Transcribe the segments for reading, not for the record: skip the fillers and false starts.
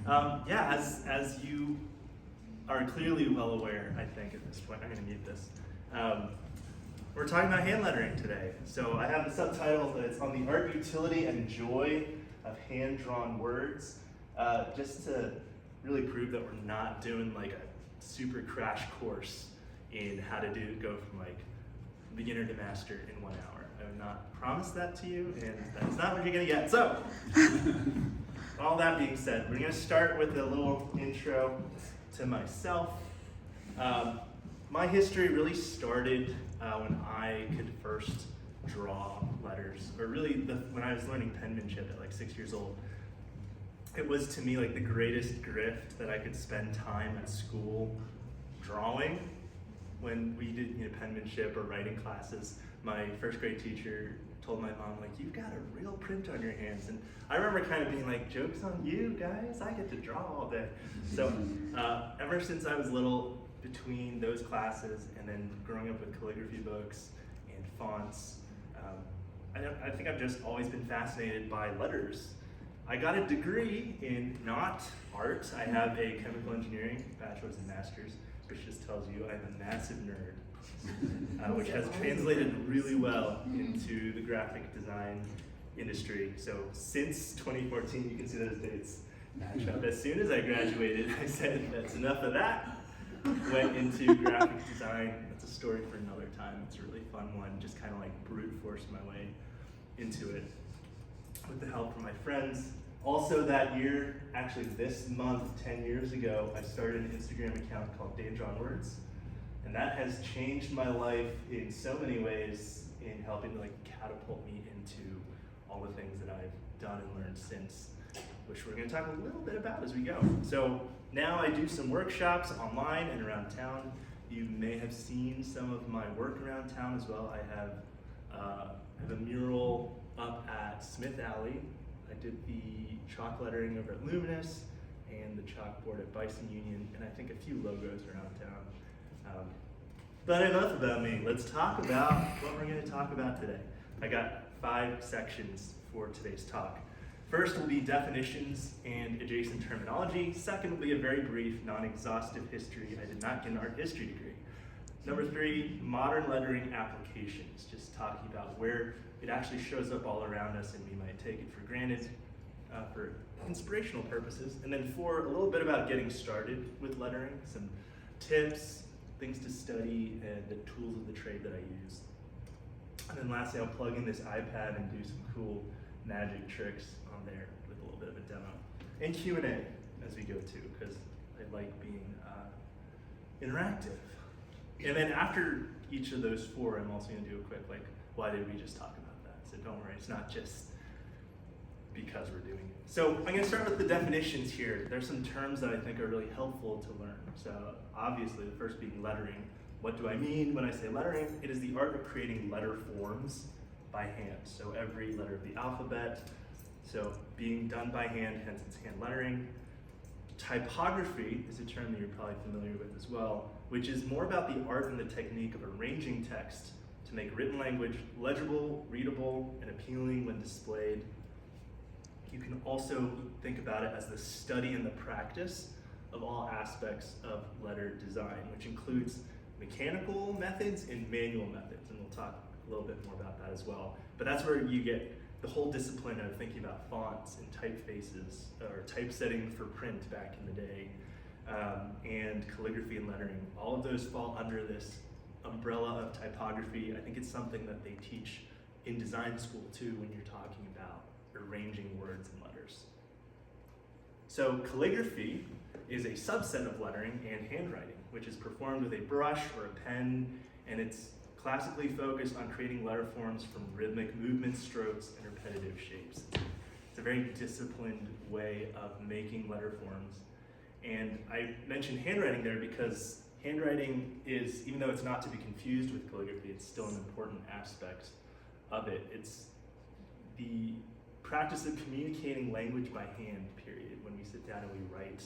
As you are clearly well aware, I think at this point, I'm going to mute this. We're talking about hand lettering today. So I have the subtitle that it's on the art, utility, and joy of hand-drawn words, just to really prove that we're not doing like a super crash course in how to go from like beginner to master in 1 hour. I have not promised that to you, and that's not what you're going to get. So, all that being said, we're going to start with a little intro to myself. My history really started when I could first draw letters, or really when I was learning penmanship at like 6 years old. It was to me like the greatest gift that I could spend time at school drawing. When we did penmanship or writing classes, my first grade teacher told my mom, like, you've got a real print on your hands. And I remember kind of being like, joke's on you guys, I get to draw all day. So ever since I was little, between those classes and then growing up with calligraphy books and fonts, I think I've just always been fascinated by letters. I got a degree in not art. I have a chemical engineering bachelor's and master's, which just tells you I'm a massive nerd, which has translated really well into the graphic design industry. So since 2014, you can see those dates match up. As soon as I graduated, I said, that's enough of that. Went into graphic design. That's a story for another time. It's a really fun one, just kind of like brute force my way into it with the help from my friends. Also that year, actually this month, 10 years ago, I started an Instagram account called Hand-Drawn Words. And that has changed my life in so many ways in helping to like catapult me into all the things that I've done and learned since, which we're gonna talk a little bit about as we go. So now I do some workshops online and around town. You may have seen some of my work around town as well. I have a mural up at Smith Alley. I did the chalk lettering over at Luminous and the chalkboard at Bison Union, and I think a few logos around town. But enough about me. Let's talk about what we're going to talk about today. I got 5 sections for today's talk. First will be definitions and adjacent terminology. Second will be a very brief, non-exhaustive history. I did not get an art history degree. Number 3, modern lettering applications, just talking about where it actually shows up all around us and we might take it for granted for inspirational purposes. And then 4, a little bit about getting started with lettering, some tips, things to study, and the tools of the trade that I use. And then lastly, I'll plug in this iPad and do some cool magic tricks on there with a little bit of a demo. And Q&A as we go too, because I like being interactive. And then after each of those 4, I'm also going to do a quick, like, why did we just talk about that? So don't worry, it's not just because we're doing it. So I'm going to start with the definitions here. There's some terms that I think are really helpful to learn. So obviously, the first being lettering. What do I mean when I say lettering? It is the art of creating letter forms by hand. So every letter of the alphabet, so being done by hand, hence it's hand lettering. Typography is a term that you're probably familiar with as well, which is more about the art and the technique of arranging text to make written language legible, readable, and appealing when displayed. You can also think about it as the study and the practice of all aspects of letter design, which includes mechanical methods and manual methods, and we'll talk a little bit more about that as well. But that's where you get the whole discipline of thinking about fonts and typefaces, or typesetting for print back in the day, and calligraphy and lettering. All of those fall under this umbrella of typography. I think it's something that they teach in design school too when you're talking about arranging words and letters. So calligraphy is a subset of lettering and handwriting, which is performed with a brush or a pen, and it's classically focused on creating letter forms from rhythmic movements, strokes, and repetitive shapes. It's a very disciplined way of making letter forms. And I mentioned handwriting there because handwriting is, even though it's not to be confused with calligraphy, it's still an important aspect of it. It's the practice of communicating language by hand, period, when we sit down and we write,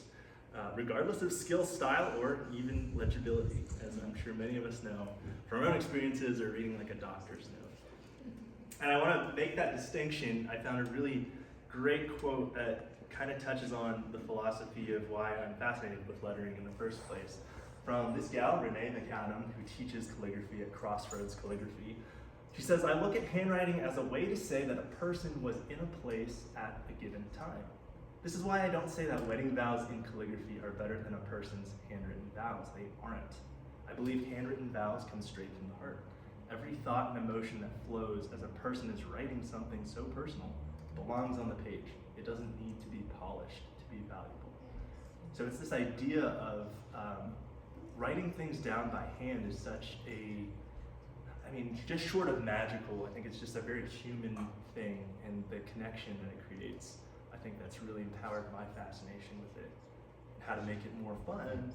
regardless of skill, style, or even legibility, as I'm sure many of us know from our own experiences or reading like a doctor's note. And I want to make that distinction. I found a really great quote that kind of touches on the philosophy of why I'm fascinated with lettering in the first place. From this gal, Renee McAdam, who teaches calligraphy at Crossroads Calligraphy. She says, I look at handwriting as a way to say that a person was in a place at a given time. This is why I don't say that wedding vows in calligraphy are better than a person's handwritten vows. They aren't. I believe handwritten vows come straight from the heart. Every thought and emotion that flows as a person is writing something so personal belongs on the page. It doesn't need to be polished to be valuable. So it's this idea of writing things down by hand is such a, just short of magical, I think it's just a very human thing, and the connection that it creates, I think that's really empowered my fascination with it, how to make it more fun.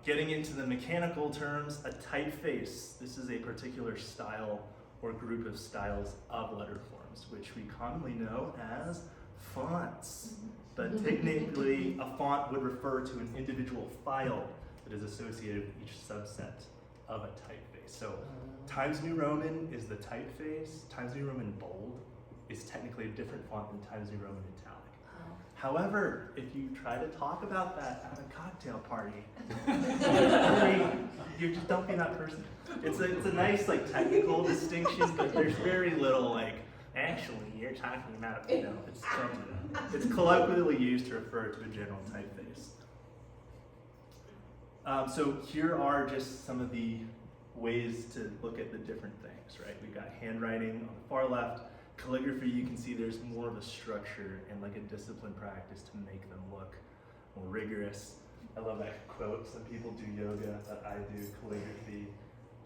Getting into the mechanical terms, a typeface. This is a particular style or group of styles of letter forms, which we commonly know as fonts. But technically, a font would refer to an individual file that is associated with each subset of a typeface. So Times New Roman is the typeface. Times New Roman bold is technically a different font than Times New Roman italic. However, if you try to talk about that at a cocktail party, you just don't be that person. It's a nice technical distinction, but there's very little actually you're talking about, it's colloquially used to refer to a general typeface. So here are just some of the ways to look at the different things, right? We've got handwriting on the far left. Calligraphy, you can see there's more of a structure and a disciplined practice to make them look more rigorous. I love that quote. Some people do yoga, but I do calligraphy,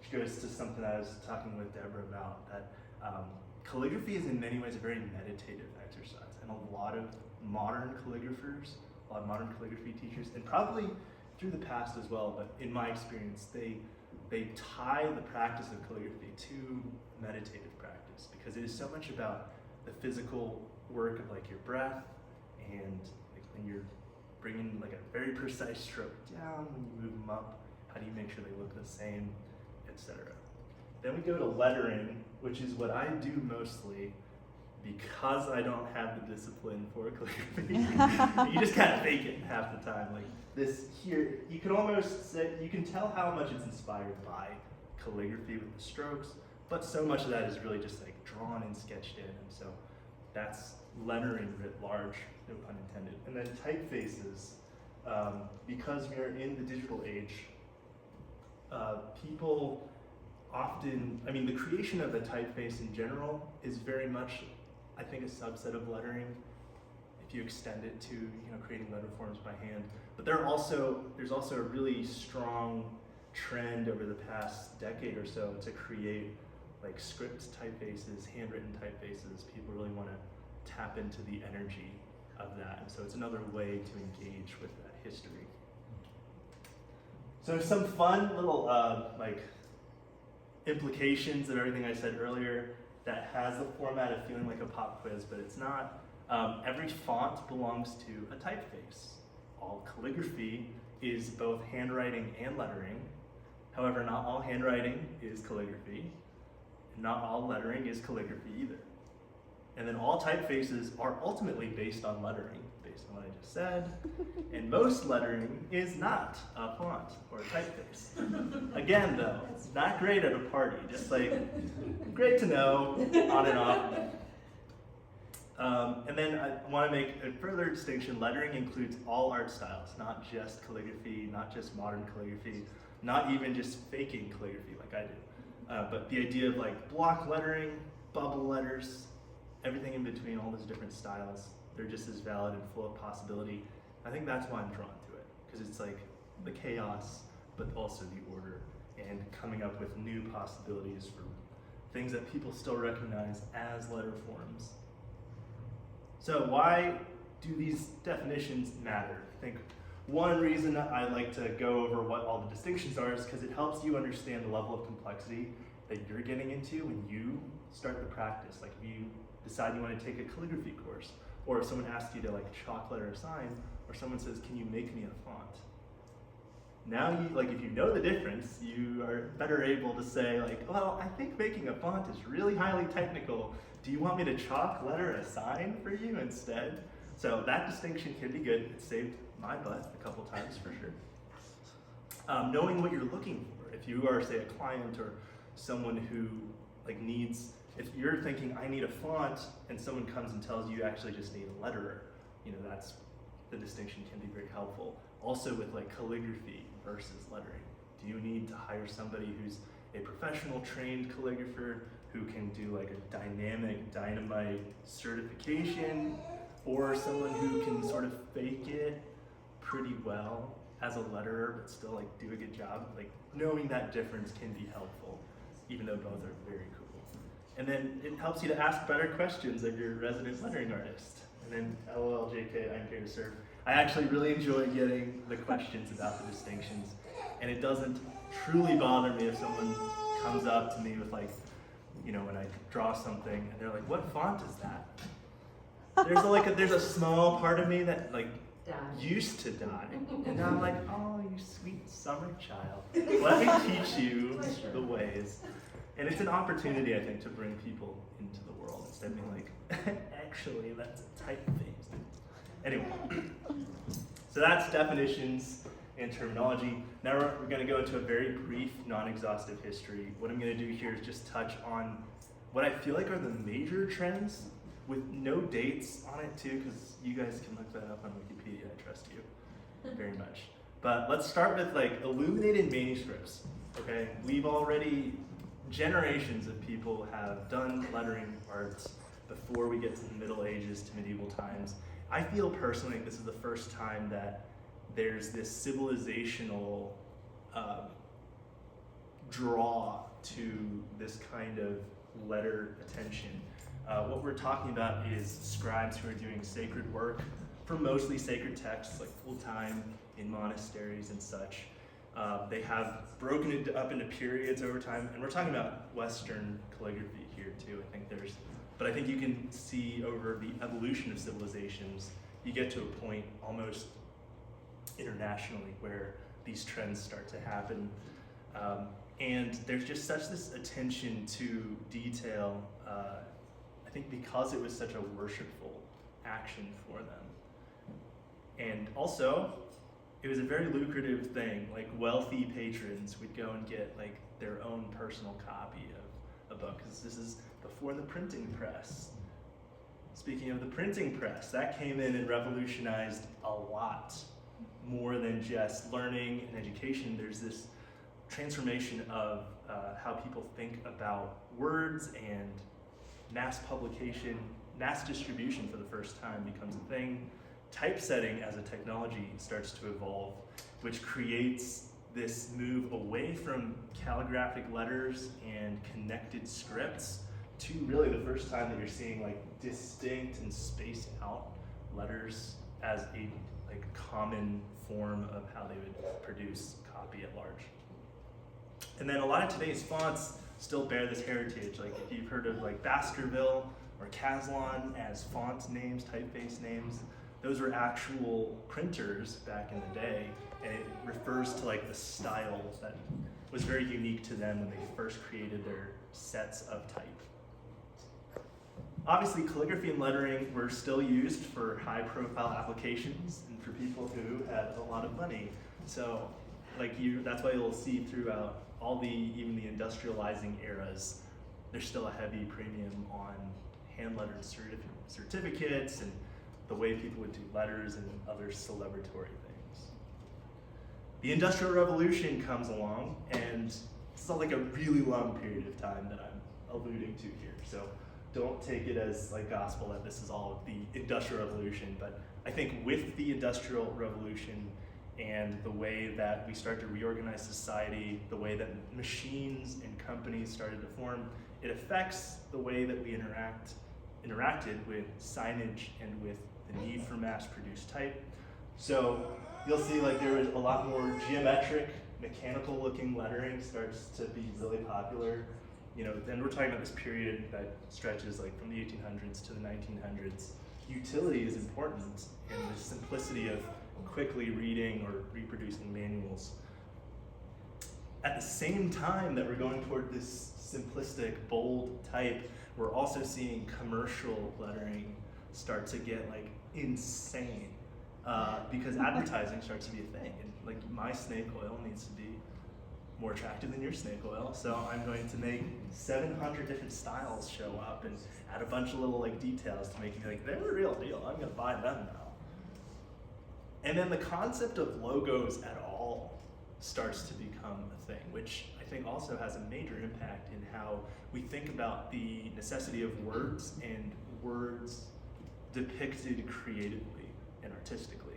which goes to something I was talking with Deborah about, that calligraphy is in many ways a very meditative exercise, and a lot of modern calligraphers, a lot of modern calligraphy teachers, and probably through the past as well, but in my experience, they tie the practice of calligraphy to meditative practice, because it is so much about the physical work of your breath, and when you're bringing a very precise stroke down, when you move them up, how do you make sure they look the same, etc. Then we go to lettering, which is what I do mostly because I don't have the discipline for calligraphy. You just kind of fake it half the time. This here, you can almost say, you can tell how much it's inspired by calligraphy with the strokes, but so much of that is really just drawn and sketched in, and so that's lettering writ large, no pun intended. And then typefaces, because we are in the digital age, people often, the creation of a typeface in general is very much, I think, a subset of lettering if you extend it to creating letter forms by hand. But there's also a really strong trend over the past decade or so to create script typefaces, handwritten typefaces. People really want to tap into the energy of that, and so it's another way to engage with that history. So some fun little implications of everything I said earlier that has the format of feeling like a pop quiz, but it's not. Every font belongs to a typeface. All calligraphy is both handwriting and lettering. However, not all handwriting is calligraphy, and not all lettering is calligraphy either. And then all typefaces are ultimately based on lettering, based on what I just said, and most lettering is not a font or a typeface. Again though, it's not great at a party, just great to know, on and off. And then I want to make a further distinction. Lettering includes all art styles, not just calligraphy, not just modern calligraphy, not even just faking calligraphy like I do. But the idea of block lettering, bubble letters, everything in between, all those different styles, they're just as valid and full of possibility. I think that's why I'm drawn to it, because it's the chaos, but also the order, and coming up with new possibilities for things that people still recognize as letter forms. So why do these definitions matter? I think one reason I like to go over what all the distinctions are is because it helps you understand the level of complexity that you're getting into when you start the practice. If you decide you want to take a calligraphy course, or if someone asks you to chalk letter a sign, or someone says, can you make me a font? Now if you know the difference, you are better able to say well, I think making a font is really highly technical, do you want me to chalk, letter, a sign for you instead? So that distinction can be good. It saved my butt a couple times for sure. Knowing what you're looking for. If you are, say, a client or someone who like needs, if you're thinking, I need a font, and someone comes and tells you you actually just need a letterer, you know, that's, the distinction can be very helpful. Also with like calligraphy versus lettering. Do you need to hire somebody who's a professional trained calligrapher who can do like a dynamic dynamite certification, or someone who can sort of fake it pretty well as a letterer but still like do a good job? Like knowing that difference can be helpful, even though both are very cool. And then it helps you to ask better questions of your resident lettering artist. And then LOL JK, I'm here to serve. I actually really enjoy getting the questions about the distinctions, and it doesn't truly bother me if someone comes up to me with like, you know, when I draw something and they're like, what font is that? There's a small part of me that like used to die, and now I'm like, oh, you sweet summer child, let me teach you the ways. And it's an opportunity, I think, to bring people into the world instead of being like, actually, that's a typeface. Anyway, so that's definitions and terminology. Now we're going to go into a very brief, non-exhaustive history. What I'm going to do here is just touch on what I feel like are the major trends, with no dates on it too, because you guys can look that up on Wikipedia. I trust you very much. But let's start with like illuminated manuscripts. Okay, we've already, generations of people have done lettering arts before we get to the Middle Ages to medieval times. I feel personally this is the first time that there's this civilizational draw to this kind of letter attention. What we're talking about is scribes who are doing sacred work for mostly sacred texts, like full time in monasteries and such. They have broken it up into periods over time, and we're talking about Western calligraphy here too. But I think you can see over the evolution of civilizations, you get to a point almost internationally where these trends start to happen. And there's just such this attention to detail, I think because it was such a worshipful action for them. And also, it was a very lucrative thing. Like wealthy patrons would go and get like their own personal copy of a book, because this is before the printing press. Speaking of the printing press, that came in and revolutionized a lot more than just learning and education. There's this transformation of how people think about words, and mass publication, mass distribution for the first time becomes a thing. Typesetting as a technology starts to evolve, which creates this move away from calligraphic letters and connected scripts to really the first time that you're seeing like distinct and spaced out letters as a like common form of how they would produce copy at large. And then a lot of today's fonts still bear this heritage. Like if you've heard of like Baskerville or Caslon as font names, typeface names, those were actual printers back in the day, and it refers to like the style that was very unique to them when they first created their sets of type. Obviously, calligraphy and lettering were still used for high-profile applications and for people who had a lot of money. So, that's why you'll see throughout even the industrializing eras, there's still a heavy premium on hand-lettered certificates and the way people would do letters and other celebratory things. The Industrial Revolution comes along, and it's not like a really long period of time that I'm alluding to here. So don't take it as like gospel that this is all the Industrial Revolution, but I think with the Industrial Revolution and the way that we start to reorganize society, the way that machines and companies started to form, it affects the way that we interacted with signage and with the need for mass-produced type. So you'll see like there was a lot more geometric, mechanical-looking lettering starts to be really popular. You know, then we're talking about this period that stretches like from the 1800s to the 1900s. Utility is important, and the simplicity of quickly reading or reproducing manuals. at the same time that we're going toward this simplistic, bold type, we're also seeing commercial lettering start to get like insane because advertising starts to be a thing. And like my snake oil needs to be more attractive than your snake oil, so I'm going to make 700 different styles show up and add a bunch of little like details to make you like, they're the real deal, I'm gonna buy them now. And then the concept of logos at all starts to become a thing, which I think also has a major impact in how we think about the necessity of words and words depicted creatively and artistically.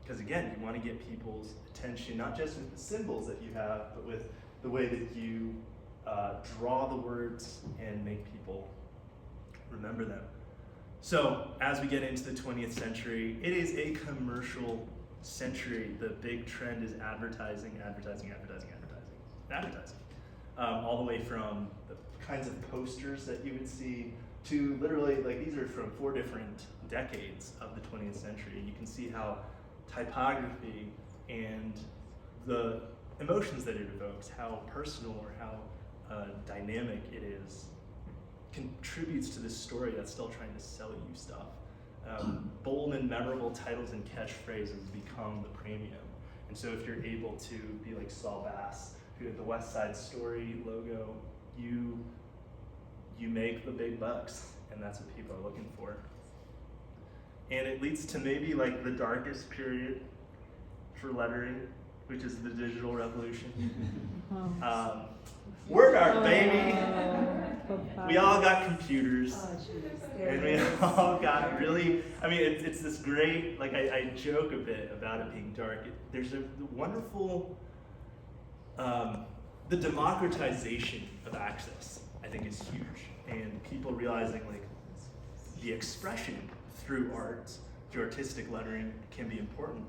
Because again, you want to get people's attention, not just with the symbols that you have, but with the way that you draw the words and make people remember them. So as we get into the 20th century, it is a commercial century. The big trend is advertising. All the way from the kinds of posters that you would see to literally, like these are from 4 different decades of the 20th century. And you can see how typography and the emotions that it evokes, how personal or how dynamic it is, contributes to this story that's still trying to sell you stuff. Bold and memorable titles and catchphrases become the premium. And so if you're able to be like Saul Bass, who had the West Side Story logo, you make the big bucks, and that's what people are looking for. And it leads to maybe like the darkest period for lettering, which is the digital revolution. We're dark, baby. We all got computers, and we all got really, I mean, it's this great, like I joke a bit about it being dark. There's a wonderful, the democratization of access, I think, is huge. And people realizing like the expression through art, through artistic lettering can be important.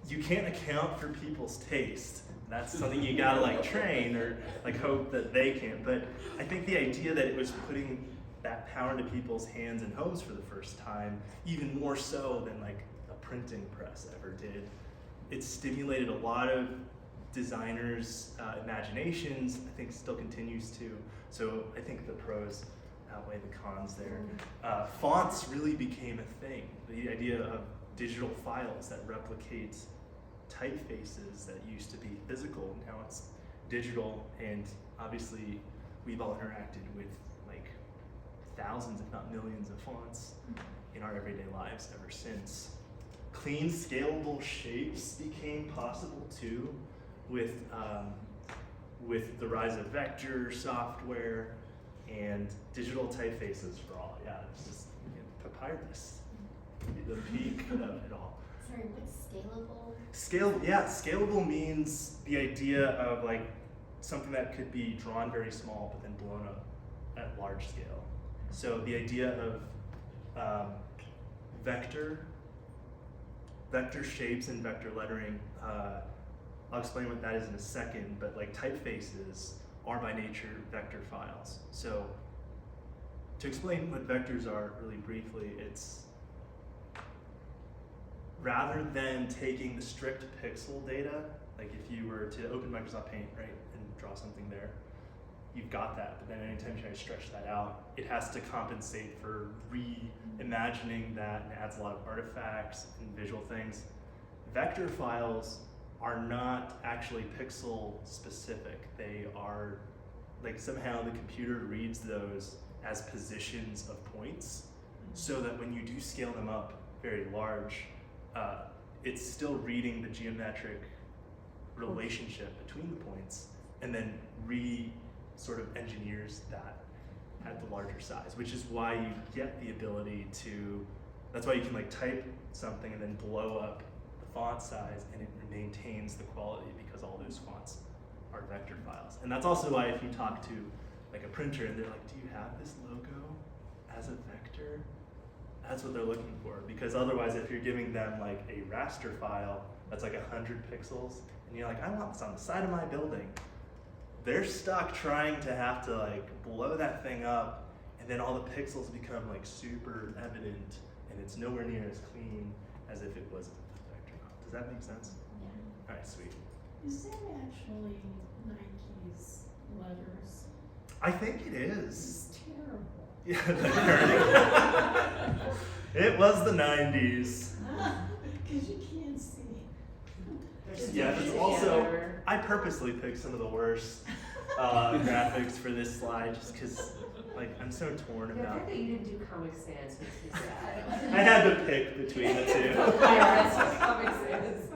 You can't account for people's taste. That's something you gotta like train or like hope that they can. But I think the idea that it was putting that power into people's hands and homes for the first time, even more so than like a printing press ever did, it stimulated a lot of designers' imaginations. I think still continues to. So I think the pros outweigh the cons there. Fonts really became a thing. The idea of digital files that replicate typefaces that used to be physical, now it's digital, and obviously we've all interacted with like thousands, if not millions, of fonts in our everyday lives ever since. Clean, scalable shapes became possible too, with the rise of vector software and digital typefaces for all. Yeah, it's just papyrus, the peak of it all. Sorry, what's scalable? Scalable means the idea of like something that could be drawn very small but then blown up at large scale. So the idea of vector shapes and vector lettering, I'll explain what that is in a second, but like typefaces are by nature vector files. So to explain what vectors are really briefly, it's rather than taking the strict pixel data, like if you were to open Microsoft Paint, right, and draw something there, you've got that, but then anytime you try to stretch that out, it has to compensate for reimagining that, and it adds a lot of artifacts and visual things. Vector files are not actually pixel specific. They are, like somehow the computer reads those as positions of points, so that when you do scale them up very large, it's still reading the geometric relationship between the points, and then sort of engineers that at the larger size, which is why you get the ability to, that's why you can like type something and then blow up the font size and it maintains the quality, because all those fonts are vector files. And that's also why if you talk to like a printer and they're like, do you have this logo as a vector? That's what they're looking for, because otherwise if you're giving them like a raster file that's like 100 pixels and you're like, I want this on the side of my building, they're stuck trying to have to like blow that thing up, and then all the pixels become like super evident and it's nowhere near as clean as if it was a vector. Does that make sense? Yeah. All right, sweet. Is that actually Nike's letters? I think it is. It's terrible. Yeah, it was the 90s. Because you can't see. Yeah, it's also, I purposely picked some of the worst graphics for this slide just because, like, I'm so torn The about fact that you didn't do Comic Sans makes me sad. I had to pick between the two. Comic Sans.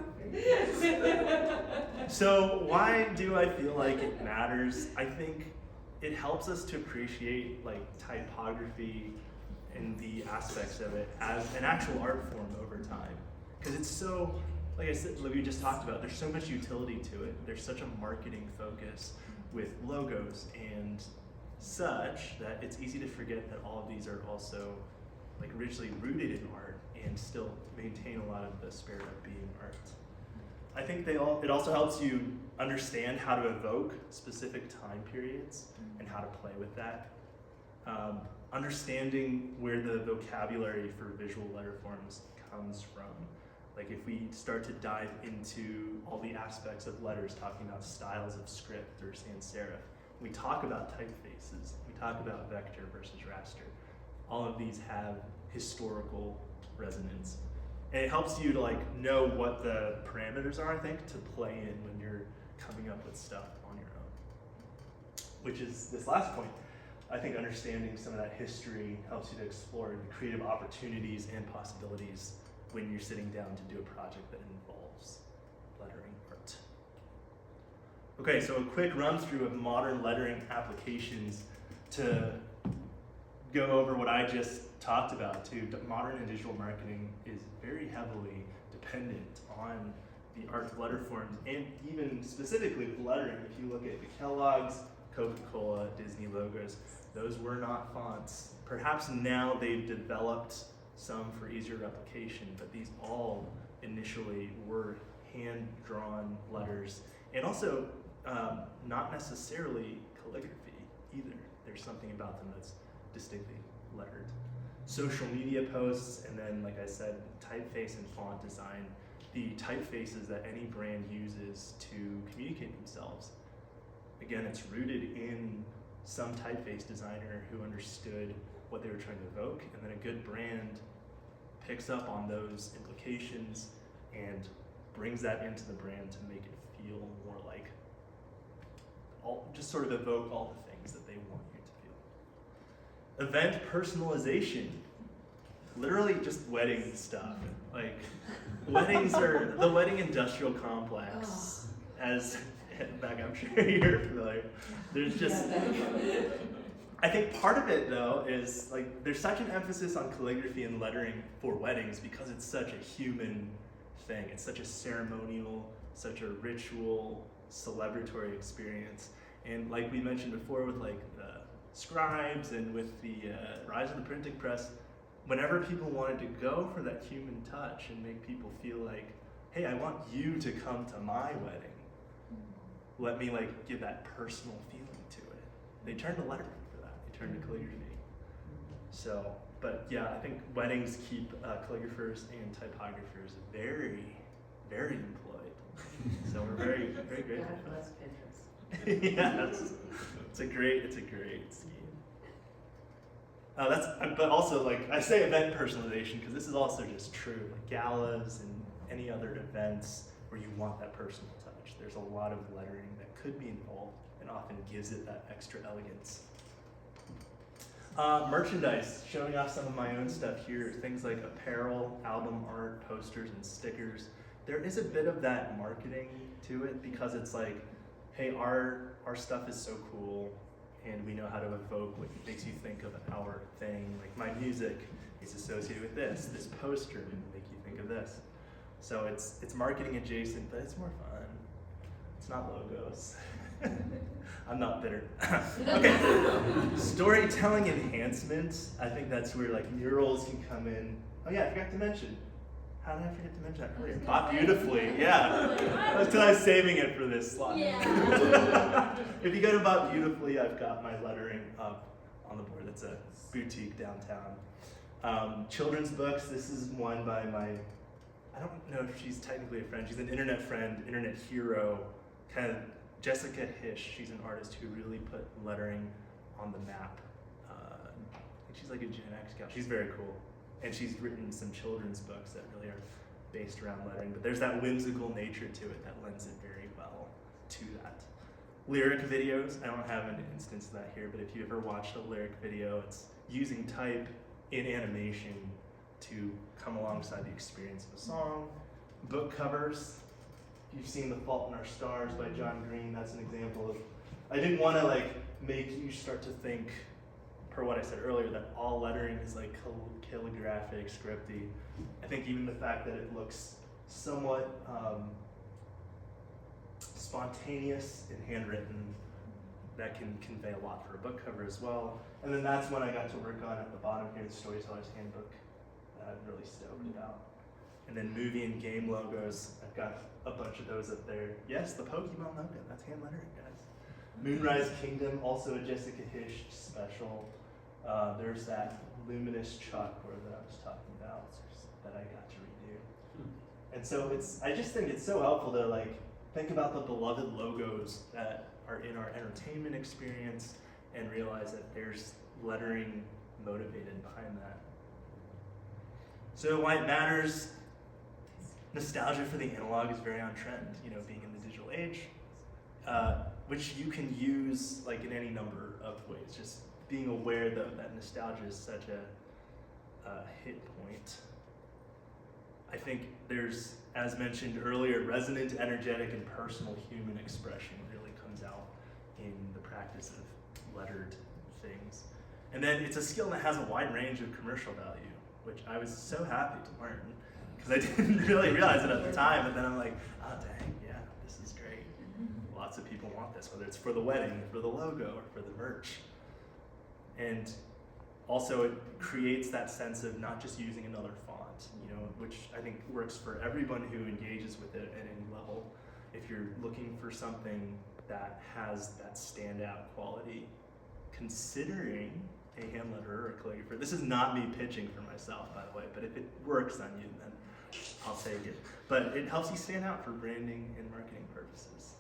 So why do I feel like it matters? I think it helps us to appreciate like typography and the aspects of it as an actual art form over time. Because it's so, like I said, like we just talked about, there's so much utility to it. There's such a marketing focus with logos and such that it's easy to forget that all of these are also like richly rooted in art and still maintain a lot of the spirit of being art. I think it also helps you understand how to evoke specific time periods and how to play with that. Understanding where the vocabulary for visual letter forms comes from. Like if we start to dive into all the aspects of letters, talking about styles of script or sans serif, we talk about typefaces, we talk about vector versus raster. All of these have historical resonance. And it helps you to like know what the parameters are, I think, to play in when you're coming up with stuff on your own. Which is this last point. I think understanding some of that history helps you to explore the creative opportunities and possibilities when you're sitting down to do a project that involves lettering art. Okay, so a quick run through of modern lettering applications to go over what I just talked about too. Modern and digital marketing is very heavily dependent on the art of letter forms, and even specifically with lettering. If you look at the Kellogg's, Coca-Cola, Disney logos, those were not fonts. Perhaps now they've developed some for easier replication, but these all initially were hand-drawn letters, and also not necessarily calligraphy either. There's something about them that's distinctly lettered. Social media posts, and then, like I said, typeface and font design, the typefaces that any brand uses to communicate themselves. Again, it's rooted in some typeface designer who understood what they were trying to evoke, and then a good brand picks up on those implications and brings that into the brand to make it feel more like, just sort of evoke all the things that they want you to feel. Event personalization, literally just wedding stuff. Like, weddings are the wedding industrial complex, as Beck, I'm sure you're familiar. There's just, I think part of it though is like there's such an emphasis on calligraphy and lettering for weddings because it's such a human thing. It's such a ceremonial, such a ritual, celebratory experience. And like we mentioned before with like the scribes and with the rise of the printing press, whenever people wanted to go for that human touch and make people feel like, hey, I want you to come to my wedding. Let me like give that personal feeling to it. They turned to lettering for that. They turned to calligraphy. So, but yeah, I think weddings keep calligraphers and typographers very, very employed. So we're very, very grateful for that. Pinterest. Yes, it's a great scheme. But also like I say event personalization because this is also just true. Like galas and any other events where you want that personal touch. There's a lot of lettering that could be involved and often gives it that extra elegance. Merchandise, showing off some of my own stuff here, things like apparel, album art, posters, and stickers. There is a bit of that marketing to it because it's like, hey, our stuff is so cool and we know how to evoke what makes you think of our thing. Like my music is associated with this poster will make you think of this. So it's marketing adjacent, but it's more fun. It's not logos. I'm not bitter. Okay, storytelling enhancements. I think that's where like murals can come in. Oh yeah, I forgot to mention. How did I forget to mention that earlier? Bought beautifully, yeah. Until I was saving it for this slide. Yeah. If you go to Bought Beautifully, I've got my lettering up on the board. It's a boutique downtown. Children's books. This is one by my I don't know if she's technically a friend. She's an internet friend, internet hero, kind of Jessica Hish. She's an artist who really put lettering on the map. I think she's like a Gen X gal. She's very cool. And she's written some children's books that really are based around lettering. But there's that whimsical nature to it that lends it very well to that. Lyric videos, I don't have an instance of that here, but if you ever watched a lyric video, it's using type in animation to come alongside the experience of a song. Book covers, if you've seen The Fault in Our Stars by John Green, that's an example of, I didn't want to like make you start to think, per what I said earlier, that all lettering is like calligraphic, scripty. I think even the fact that it looks somewhat spontaneous and handwritten, that can convey a lot for a book cover as well. And then that's when I got to work on at the bottom here, the Storyteller's Handbook, that I'm really stoked about. And then movie and game logos, I've got a bunch of those up there. Yes, the Pokemon logo, that's hand lettering, guys. Moonrise Kingdom, also a Jessica Hish special. There's that luminous chalkboard that I was talking about that I got to redo. And so I just think it's so helpful to like think about the beloved logos that are in our entertainment experience and realize that there's lettering motivated behind that. So why it matters, nostalgia for the analog is very on trend, being in the digital age, which you can use like in any number of ways. Just being aware though that nostalgia is such a hit point. I think there's, as mentioned earlier, resonant, energetic, and personal human expression really comes out in the practice of lettered things. And then it's a skill that has a wide range of commercial value, which I was so happy to learn because I didn't really realize it at the time. And then I'm like, oh dang, yeah, this is great. Lots of people want this, whether it's for the wedding, for the logo, or for the merch. And also it creates that sense of not just using another font, which I think works for everyone who engages with it at any level. If you're looking for something that has that standout quality, considering a hand letterer or a calligrapher, this is not me pitching for myself, by the way, but if it works on you, then I'll take it. But it helps you stand out for branding and marketing purposes.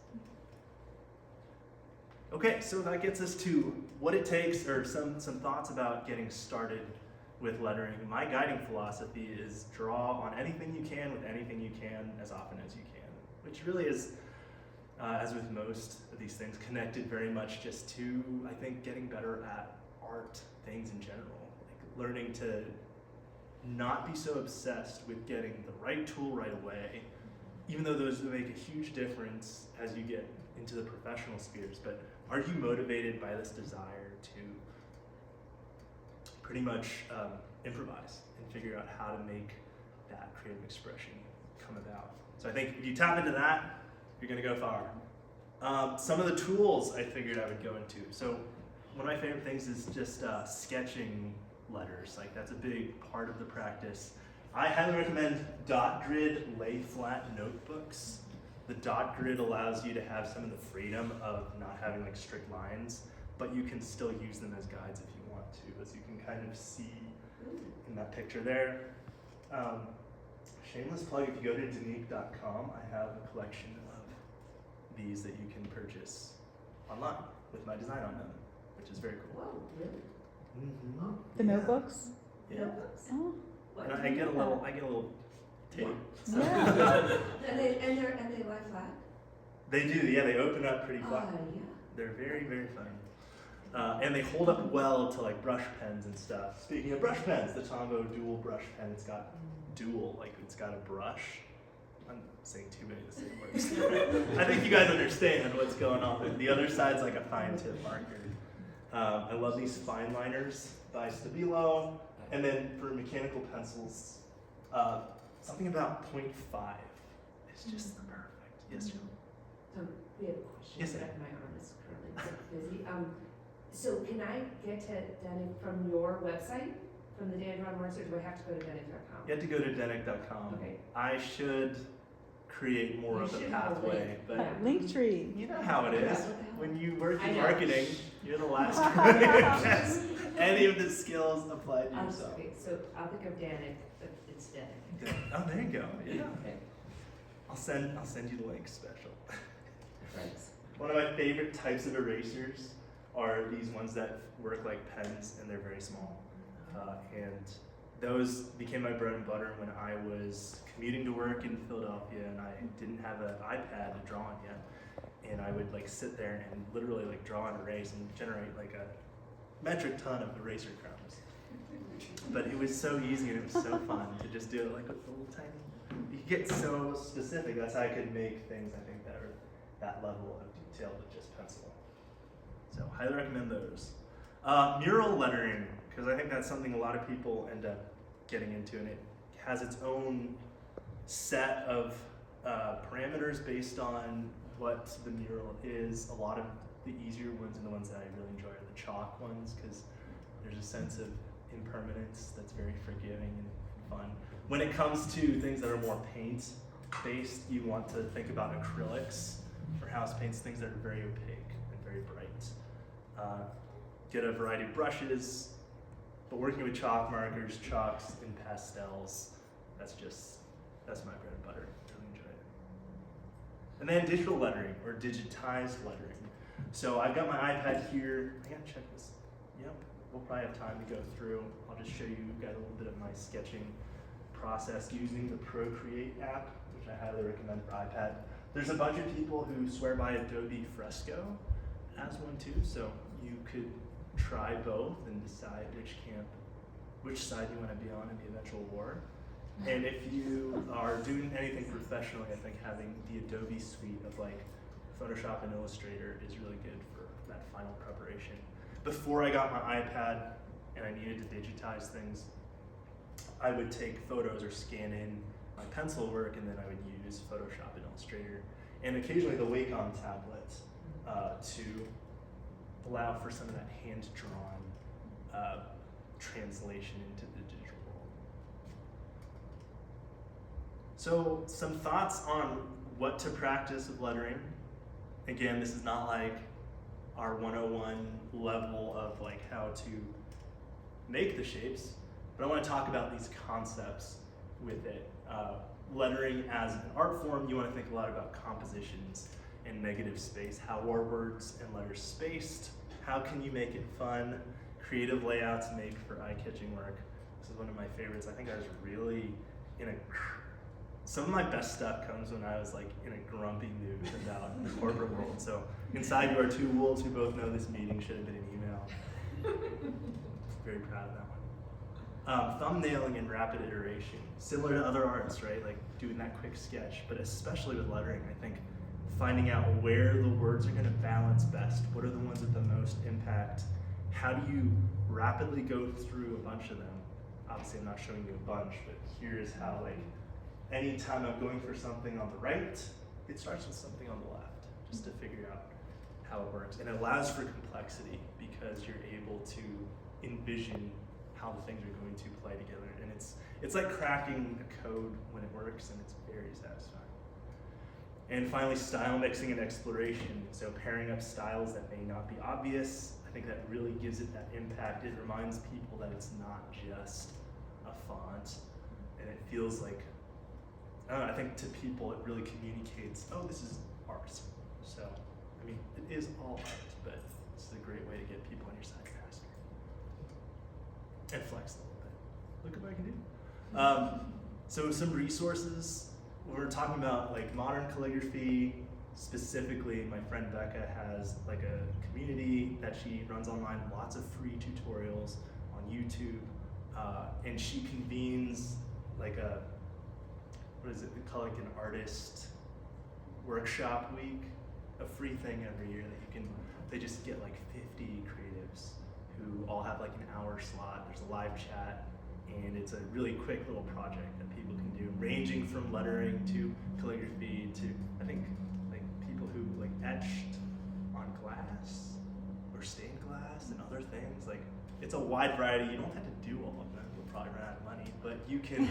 Okay, so that gets us to what it takes, or some thoughts about getting started with lettering. My guiding philosophy is draw on anything you can with anything you can as often as you can, which really is, as with most of these things, connected very much just to, I think, getting better at art things in general. Like learning to not be so obsessed with getting the right tool right away, even though those make a huge difference as you get into the professional spheres. But are you motivated by this desire to pretty much improvise and figure out how to make that creative expression come about? So I think if you tap into that, you're gonna go far. Some of the tools I figured I would go into. So one of my favorite things is just sketching letters. Like that's a big part of the practice. I highly recommend dot grid lay flat notebooks. The dot grid allows you to have some of the freedom of not having like strict lines, but you can still use them as guides if you want to, as you can kind of see in that picture there. Shameless plug, if you go to Danique.com, I have a collection of these that you can purchase online with my design on them, which is very cool. Whoa, really? Mm-hmm. The notebooks? Yeah. Notebooks? Oh, What And do I you get a do? little tape. So yeah. And they lie flat? They do, yeah, they open up pretty Oh, flat. yeah. They're very, very fun. And they hold up well to like brush pens and stuff. Speaking of brush pens, the Tombow dual brush pen, it's got dual, like it's got a brush. I'm saying too many of the same words. I think you guys understand what's going on. The other side's like a fine tip marker. I love these fine liners by Stabilo. And then for mechanical pencils, something about 0.5 is just the perfect. Yes, Jill? So we have a question. Yes, ma'am. My arm is currently busy. So can I get to Denick from your website, from the Dan Ron Morris, or do I have to go to Denick.com? You have to go to Denick.com. Okay. I should create more You of a should have a pathway, link. but Yeah, Linktree. you know how it Yeah, is. what the hell? When you work I in know. marketing, you're the last one who gets any of the skills applied to yourself. Okay, so I'll think of Denick, but it's instead. Oh, there you go. Yeah. Okay, I'll send you the link special. thanks. One of my favorite types of erasers are these ones that work like pens and they're very small. And those became my bread and butter when I was commuting to work in Philadelphia and I didn't have an iPad to draw on yet. And I would like sit there and literally like draw and erase and generate like a metric ton of eraser crumbs. But it was so easy and it was so fun to just do it like with a little tiny. You could get so specific. That's how I could make things I think that are that level of detail with just pencil. So highly recommend those. Mural lettering, because I think that's something a lot of people end up getting into, and it has its own set of parameters based on what the mural is. A lot of the easier ones and the ones that I really enjoy are the chalk ones, because there's a sense of impermanence that's very forgiving and fun. When it comes to things that are more paint based, you want to think about acrylics or house paints, things that are very opaque and very bright. Get a variety of brushes, but working with chalk markers, chalks, and pastels, that's my bread and butter. Really enjoy it. And then digital lettering or digitized lettering. So I've got my iPad here. I gotta check this. Yep, we'll probably have time to go through. I'll just show you guys a little bit of my sketching process using the Procreate app, which I highly recommend for iPad. There's a bunch of people who swear by Adobe Fresco as one too, so you could try both and decide which side you want to be on in the eventual war. And if you are doing anything professionally, I think having the Adobe suite of like Photoshop and Illustrator is really good for that final preparation. Before I got my iPad and I needed to digitize things, I would take photos or scan in my pencil work, and then I would use Photoshop and Illustrator, and occasionally the Wacom tablet to allow for some of that hand-drawn translation into the digital world. So some thoughts on what to practice with lettering. Again, this is not like our 101 level of like how to make the shapes, but I want to talk about these concepts with it. Lettering as an art form, you want to think a lot about compositions and negative space. How are words and letters spaced? How can you make it fun? Creative layouts make for eye-catching work. This is one of my favorites. I think I was really some of my best stuff comes when I was like in a grumpy mood about the corporate world. So inside you are two wolves who both know this meeting should have been an email. Very proud of that one. Thumbnailing and rapid iteration, similar to other arts, right? Like doing that quick sketch, but especially with lettering, I think finding out where the words are going to balance best. What are the ones with the most impact? How do you rapidly go through a bunch of them? Obviously, I'm not showing you a bunch, but here's how, like, anytime I'm going for something on the right, it starts with something on the left, just to figure out how it works. And it allows for complexity because you're able to envision how the things are going to play together. And it's like cracking a code when it works, and it's very satisfying. And finally, style mixing and exploration. So pairing up styles that may not be obvious. I think that really gives it that impact. It reminds people that it's not just a font, and it feels like, I don't know, I think to people it really communicates, oh, this is art. So, I mean, it is all art, but this is a great way to get people on your side faster. And flex a little bit. Look at what I can do. So some resources. When we're talking about like modern calligraphy, specifically, my friend Becca has like a community that she runs online, lots of free tutorials on YouTube, and she convenes like a, what is it, they call it like an artist workshop week, a free thing every year that you can, they just get like 50 creatives who all have like an hour slot. There's a live chat, and it's a really quick little project that people can do, ranging from lettering to calligraphy to, I think, like people who like etched on glass or stained glass and other things. Like, it's a wide variety. You don't have to do all of them. You'll probably run out of money, but you can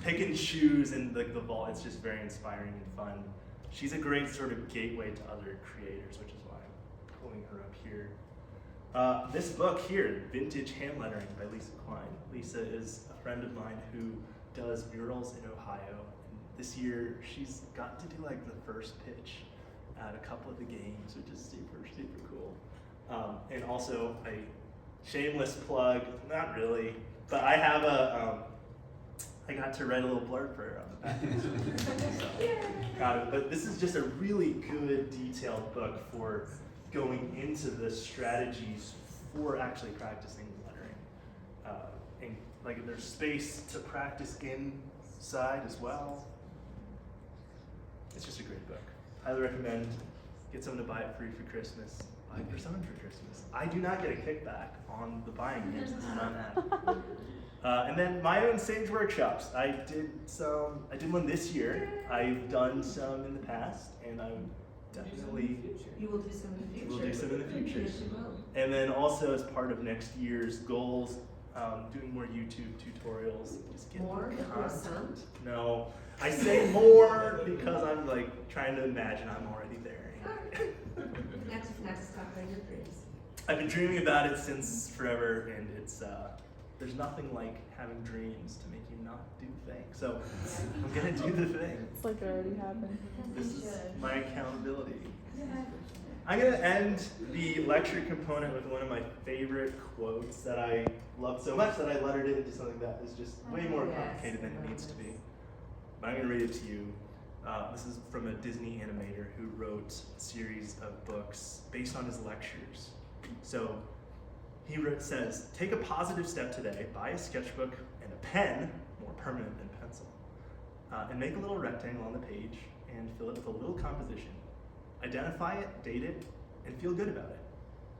pick and choose, and like the vault, it's just very inspiring and fun. She's a great sort of gateway to other creators, which is why I'm pulling her up here. This book here, Vintage Hand Lettering by Lisa Klein. Lisa is a friend of mine who does murals in Ohio. And this year, she's got to do like the first pitch at a couple of the games, which is super, super cool. And also, a shameless plug, not really, but I have I got to write a little blurb for her on the back. So, got it. But this is just a really good, detailed book for going into the strategies for actually practicing lettering. And like there's space to practice inside as well. It's just a great book. Highly recommend. Get someone to buy it free for Christmas. Buy it for someone for Christmas. I do not get a kickback on the buying games. This is not an ad. And then my own Sage workshops. I did one this year. I've done some in the past, and I would definitely. You will do some in the future. We'll do some in the future. Yes, you will. And then also as part of next year's goals, doing more YouTube tutorials. Just getting More before some? content. No, I say more because I'm like trying to imagine I'm already there. Not to stop on your dreams. I've been dreaming about it since forever, and it's there's nothing like having dreams to make you not do things. So I'm gonna do the thing. It's like it already happened. This is my accountability. I'm gonna end the lecture component with one of my favorite quotes that I love so much that I lettered it into something that is just way more Yes, complicated than it needs to be. But I'm gonna read it to you. This is from a Disney animator who wrote a series of books based on his lectures. So says, take a positive step today, buy a sketchbook and a pen, more permanent than pencil, and make a little rectangle on the page and fill it with a little composition. Identify it, date it, and feel good about it.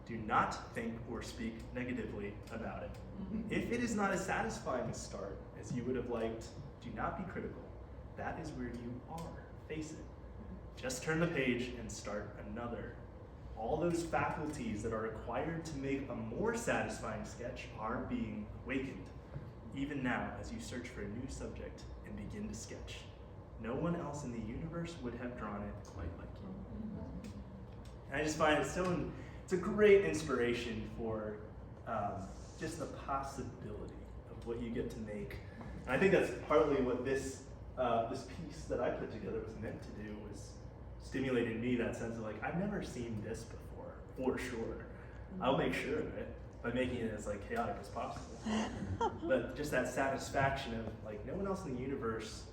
Do not think or speak negatively about it. If it is not as satisfying a start as you would have liked, do not be critical. That is where you are. Face it. Just turn the page and start another. All those faculties that are required to make a more satisfying sketch are being awakened, even now as you search for a new subject and begin to sketch. No one else in the universe would have drawn it quite like you. And I just find it it's a great inspiration for just the possibility of what you get to make. And I think that's partly what this piece that I put together was meant to do, was stimulate in me that sense of like, I've never seen this before, for sure. I'll make sure of it by making it as like chaotic as possible. But just that satisfaction of like, no one else in the universe,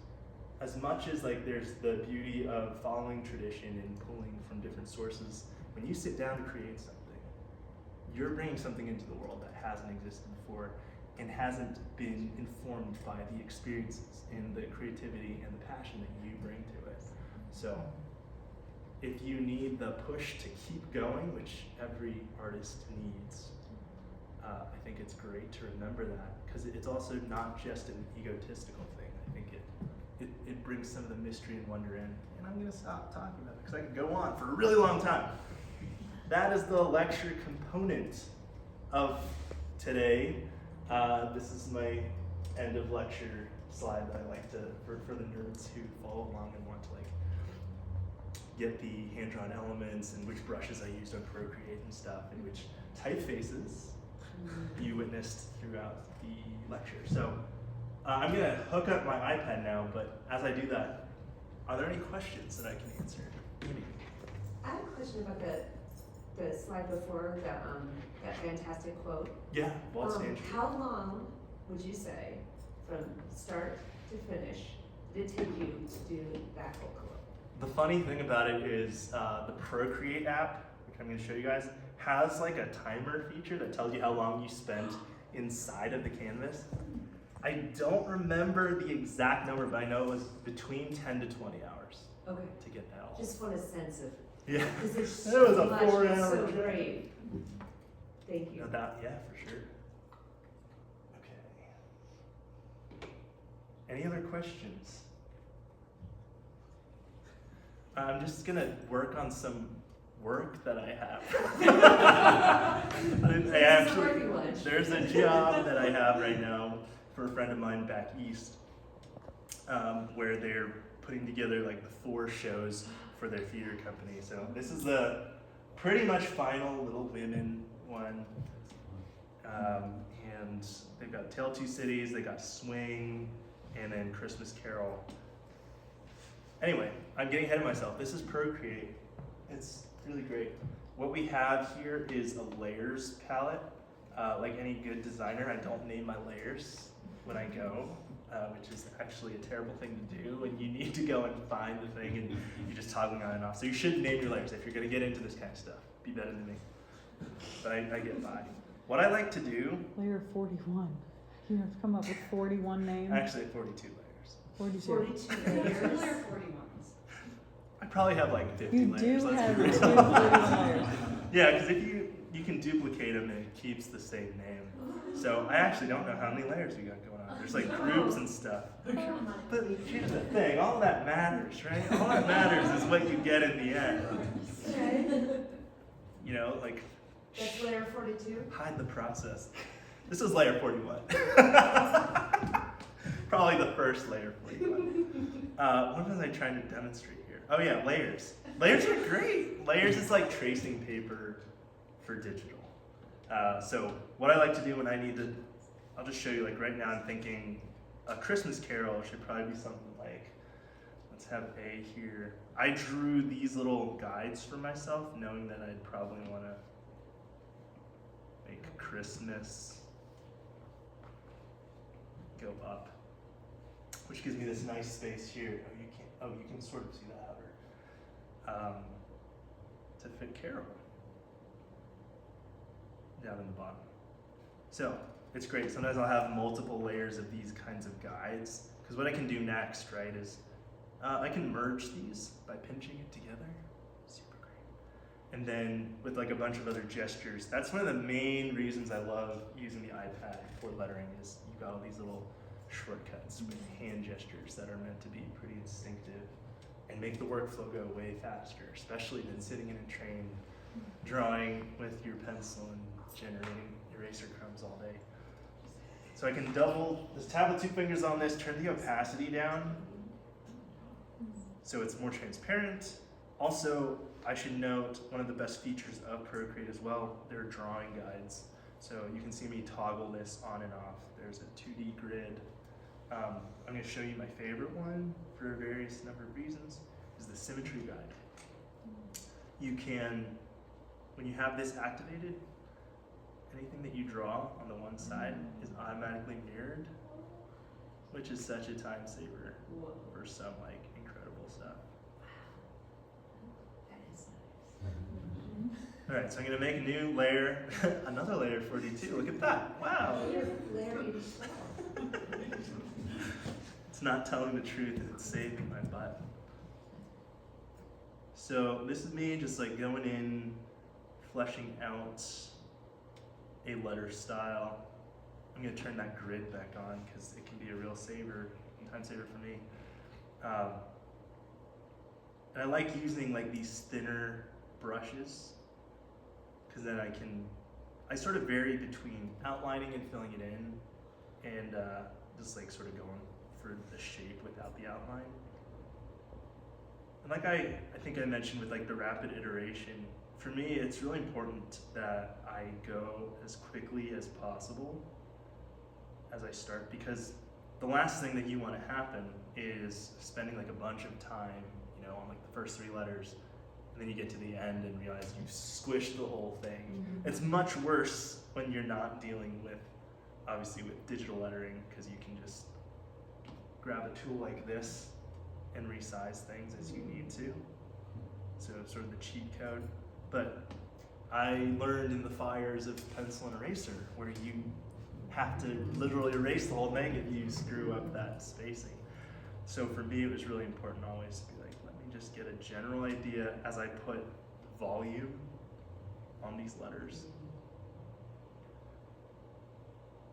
as much as like there's the beauty of following tradition and pulling from different sources, when you sit down to create something, you're bringing something into the world that hasn't existed before and hasn't been informed by the experiences and the creativity and the passion that you bring to it. So if you need the push to keep going, which every artist needs, I think it's great to remember that, because it's also not just an egotistical thing. I think it brings some of the mystery and wonder in, and I'm gonna stop talking about it because I could go on for a really long time. That is the lecture component of today. This is my end of lecture slide that I like to, for the nerds who follow along and want to like get the hand-drawn elements and which brushes I used on Procreate and stuff, and which typefaces you witnessed throughout the lecture. So I'm gonna hook up my iPad now, but as I do that, are there any questions that I can answer? Maybe. I have a question about the slide before, that fantastic quote. Yeah, Walt Stanton. How long would you say, from start to finish, did it take you to do that whole quote? The funny thing about it is the Procreate app, which I'm going to show you guys, has like a timer feature that tells you how long you spent inside of the canvas. I don't remember the exact number, but I know it was between 10 to 20 hours Okay. to get that all. Just want a sense of, Yeah. because there's It was so a much, 4 it's hour so job. great. Thank you. Yeah, for sure. Okay. Any other questions? I'm just gonna work on some work that I have. There's a job that I have right now for a friend of mine back east, where they're putting together like the 4 shows for their theater company. So this is the pretty much final Little Women one. And they've got Tale of Two Cities, they got Swing, and then Christmas Carol. Anyway, I'm getting ahead of myself. This is Procreate. It's really great. What we have here is a layers palette. Like any good designer, I don't name my layers when I go, which is actually a terrible thing to do when you need to go and find the thing and you're just toggling on and off. So you should name your layers if you're gonna get into this kind of stuff. Be better than me. But I get by. What I like to do, Layer 41. You have to come up with 41 names. actually 42 layers. 42. 42 layers. Clear 41s. I probably have like 50 You layers. do let's have be real. 41 layers. Yeah, because if you can duplicate them and it keeps the same name. So I actually don't know how many layers we got going on. There's like groups and stuff. But here's the thing, all that matters, right? All that matters is what you get in the end. Okay. You know, like That's layer 42. hide the process. This is layer 41. Probably the first layer 41. What was I trying to demonstrate here? Oh yeah, layers. Layers are great. Layers is like tracing paper for digital. So what I like to do when I need to, I'll just show you, like right now I'm thinking a Christmas Carol should probably be something like, let's have A here. I drew these little guides for myself, knowing that I'd probably want to make Christmas go up, which gives me this nice space here. Oh, you can sort of see that hover. To fit Carol down in the bottom. So it's great. Sometimes I'll have multiple layers of these kinds of guides, because what I can do next, right, is I can merge these by pinching it together. Super great. And then with like a bunch of other gestures, that's one of the main reasons I love using the iPad for lettering, is you've got all these little shortcuts with hand gestures that are meant to be pretty instinctive and make the workflow go way faster, especially than sitting in a train drawing with your pencil and generating eraser crumbs all day. So I can just tap with 2 fingers on this, turn the opacity down so it's more transparent. Also, I should note one of the best features of Procreate as well, they're drawing guides. So you can see me toggle this on and off. There's a 2D grid. I'm going to show you my favorite one for various number of reasons, is the symmetry guide. You can, when you have this activated, anything that you draw on the one side is automatically mirrored, which is such a time saver for some like incredible stuff. That is nice. All right, so I'm gonna make a new layer, another layer 42. Look at that! Wow. Layer 84. It's not telling the truth, and it's saving my butt. So this is me just like going in, fleshing out a letter style. I'm gonna turn that grid back on because it can be a real saver, time saver for me. And I like using like these thinner brushes because then I sort of vary between outlining and filling it in, and just like sort of going for the shape without the outline. And like I think I mentioned with like the rapid iteration, for me it's really important that I go as quickly as possible as I start, because the last thing that you want to happen is spending like a bunch of time, you know, on like the first 3 letters, and then you get to the end and realize you've squished the whole thing. It's much worse when you're not dealing with, obviously with digital lettering, because you can just grab a tool like this and resize things as you need to. So it's sort of the cheat code. But I learned in the fires of pencil and eraser, where you have to literally erase the whole thing if you screw up that spacing. So for me, it was really important always to be like, let me just get a general idea as I put volume on these letters.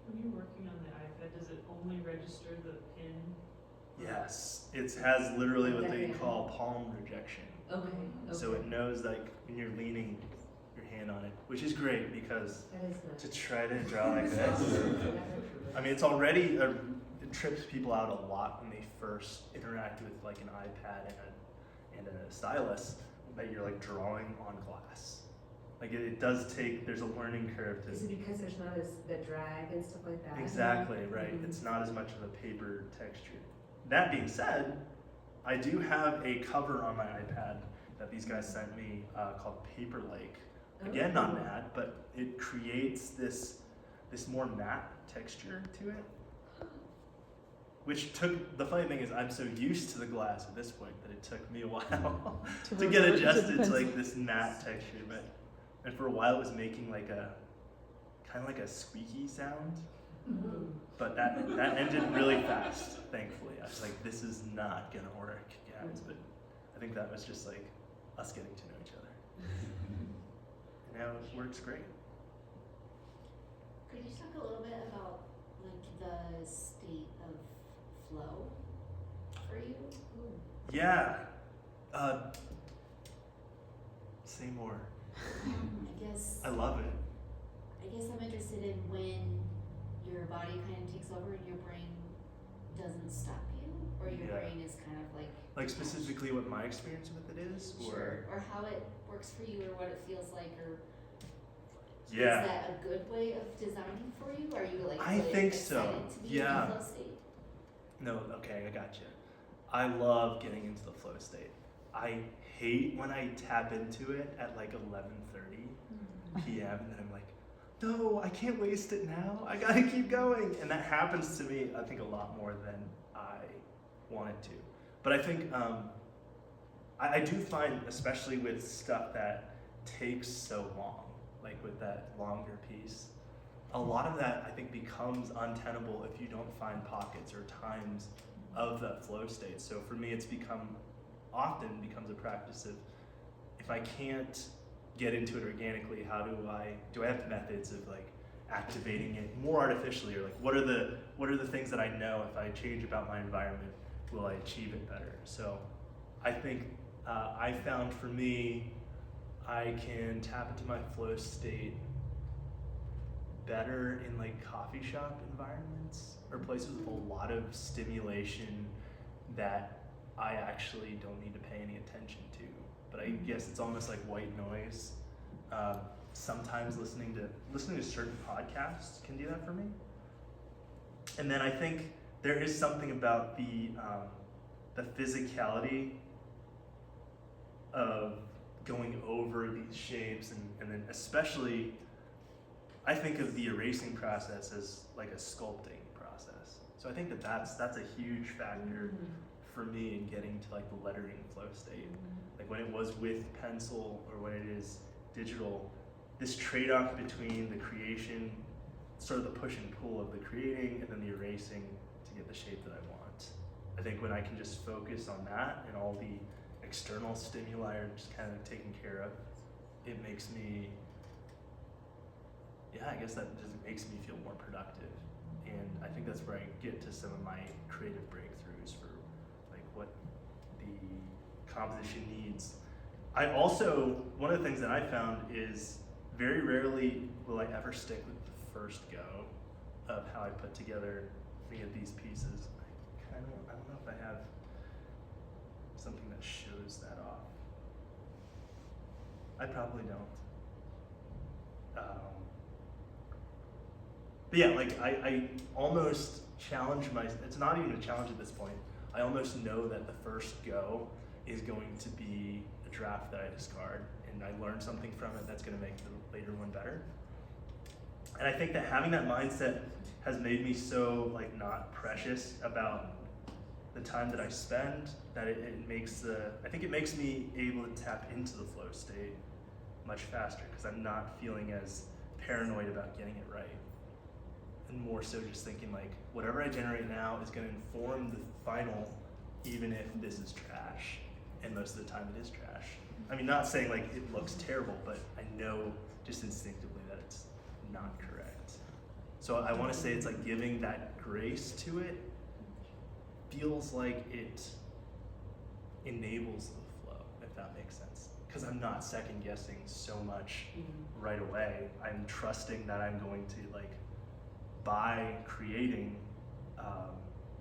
When you're working on the iPad, does it only register the pin? Yes, it has literally what they call palm rejection. Okay. So it knows like when you're leaning your hand on it, which is great because That is to nice. try to draw like this, I mean, it's already, it trips people out a lot when they first interact with like an iPad and a stylus, that you're like drawing on glass. Like it does take, there's a learning curve Is to, it because there's not as, the drag and stuff like that? exactly, right, Mhm. it's not as much of a paper texture. That being said, I do have a cover on my iPad that these guys sent me called Paper Lake. Again, not Oh. matte, but it creates this more matte texture to it. Which took, the funny thing is I'm so used to the glass at this point that it took me a while to get revert adjusted to pencil. like this matte texture. But and for a while it was making like a kind of like a squeaky sound. Mhm. But that ended really fast, thankfully. I was like, this is not gonna work, guys. But I think that was just like us getting to know each other. And now it works great. Could you talk a little bit about like the state of flow for you? Yeah. Say more. I love it. I guess I'm interested in when your body kind of takes over and your brain doesn't stop you, or your Yeah. brain is kind of like Like specifically what my experience with it is, sure, or how it works for you, or what it feels like, or yeah. is that a good way of designing for you? Are you like I really think so. excited to be Yeah. in the flow state? No, okay, I got you. I love getting into the flow state. I hate when I tap into it at like 11:30 p.m. and then I'm like, no, I can't waste it now. I gotta keep going. And that happens to me, I think, a lot more than I wanted to. But I think I do find, especially with stuff that takes so long, like with that longer piece, a lot of that I think becomes untenable if you don't find pockets or times of that flow state. So for me, it's often becomes a practice of, if I can't get into it organically, do I have methods of like activating it more artificially, or like what are the things that I know if I change about my environment, will I achieve it better? So I think I found for me, I can tap into my flow state better in like coffee shop environments or places with a lot of stimulation that I actually don't need to pay any attention to. But I guess it's almost like white noise. Sometimes listening to certain podcasts can do that for me. And then I think there is something about the physicality of going over these shapes, and then especially I think of the erasing process as like a sculpting process. So I think that's a huge factor for me in getting to like the lettering flow state. Like when it was with pencil or when it is digital, this trade-off between the creation, sort of the push and pull of the creating and then the erasing to get the shape that I want. I think when I can just focus on that and all the external stimuli are just kind of taken care of, it makes me, I guess that just makes me feel more productive. And I think that's where I get to some of my creative breakthroughs for like what the composition needs. I also, one of the things that I found is very rarely will I ever stick with the first go of how I put together any of these pieces. I don't know if I have something that shows that off. I probably don't. But yeah, like I almost challenge it's not even a challenge at this point. I almost know that the first go is going to be a draft that I discard, and I learn something from it that's gonna make the later one better. And I think that having that mindset has made me so like not precious about the time that I spend, that it makes I think it makes me able to tap into the flow state much faster, because I'm not feeling as paranoid about getting it right. And more so just thinking like, whatever I generate now is gonna inform the final, even if this is trash. And most of the time it is trash. I mean, not saying like it looks terrible, but I know just instinctively that it's not correct. So I wanna say it's like giving that grace to it feels like it enables the flow, if that makes sense. Because I'm not second guessing so much right away. I'm trusting that I'm going to like, by creating,